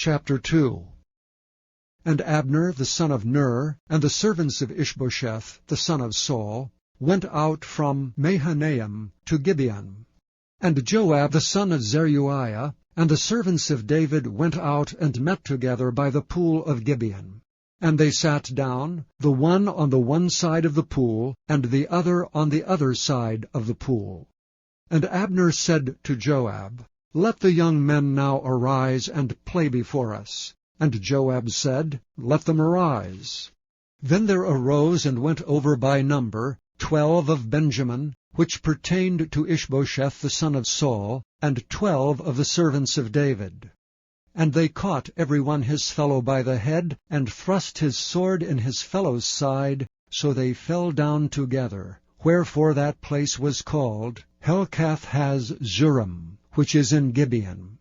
Chapter 2. And Abner the son of Ner, and the servants of Ishbosheth the son of Saul, went out from Mahanaim to Gibeon. And Joab the son of Zeruiah, and the servants of David went out and met together by the pool of Gibeon. And they sat down, the one on the one side of the pool, and the other on the other side of the pool. And Abner said to Joab, Let the young men now arise and play before us. And Joab said, Let them arise. Then there arose and went over by number 12 of Benjamin, which pertained to Ishbosheth the son of Saul, and 12 of the servants of David. And they caught every one his fellow by the head, and thrust his sword in his fellow's side, so they fell down together. Wherefore that place was called Helkath-haz-Zurim, which is in Gibeon.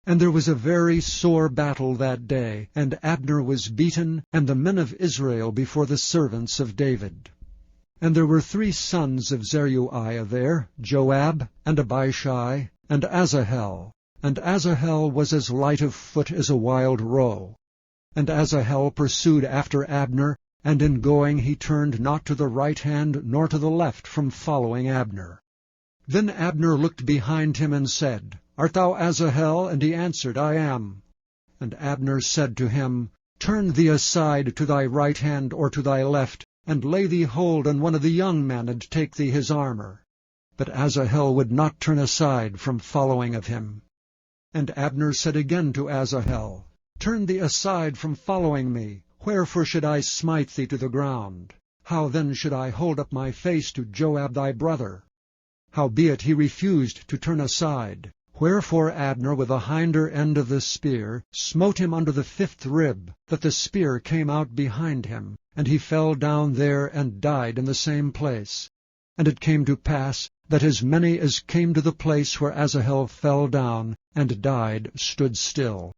And there was a very sore battle that day, and Abner was beaten, and the men of Israel before the servants of David. And there were 3 sons of Zeruiah there, Joab, and Abishai, and Asahel. And Asahel was as light of foot as a wild roe. And Asahel pursued after Abner, and in going he turned not to the right hand nor to the left from following Abner. Then Abner looked behind him and said, Art thou Asahel? And he answered, I am. And Abner said to him, Turn thee aside to thy right hand or to thy left, and lay thee hold on one of the young men, and take thee his armor. But Asahel would not turn aside from following of him. And Abner said again to Asahel, Turn thee aside from following me. Wherefore should I smite thee to the ground? How then should I hold up my face to Joab thy brother? Howbeit he refused to turn aside. Wherefore Abner with the hinder end of the spear smote him under the 5th rib, that the spear came out behind him, and he fell down there and died in the same place. And it came to pass that as many as came to the place where Asahel fell down and died stood still.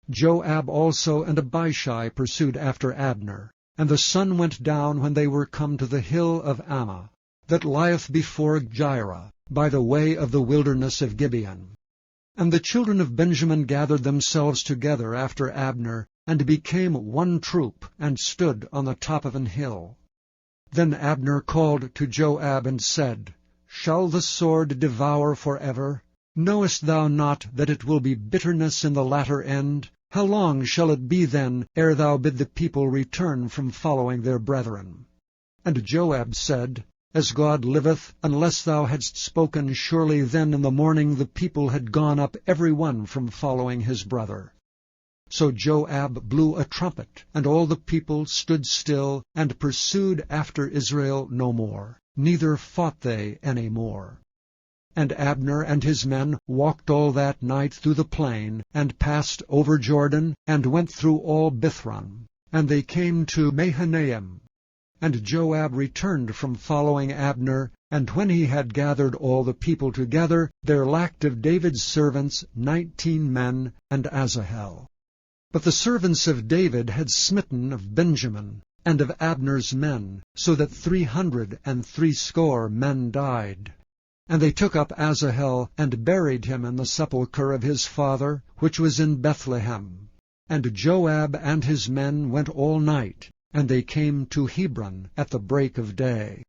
Joab also and Abishai pursued after Abner, and the sun went down when they were come to the hill of Ammah, that lieth before Jireh, by the way of the wilderness of Gibeon. And the children of Benjamin gathered themselves together after Abner, and became one troop, and stood on the top of an hill. Then Abner called to Joab and said, Shall the sword devour forever? Knowest thou not that it will be bitterness in the latter end? How long shall it be then, ere thou bid the people return from following their brethren? And Joab said, As God liveth, unless thou hadst spoken, surely then in the morning the people had gone up every one from following his brother. So Joab blew a trumpet, and all the people stood still, and pursued after Israel no more, neither fought they any more. And Abner and his men walked all that night through the plain, and passed over Jordan, and went through all Bithron. And they came to Mahanaim. And Joab returned from following Abner, and when he had gathered all the people together, there lacked of David's servants 19 men, and Asahel. But the servants of David had smitten of Benjamin, and of Abner's men, so that 360 men died. And they took up Asahel, and buried him in the sepulchre of his father, which was in Bethlehem. And Joab and his men went all night, and they came to Hebron at the break of day.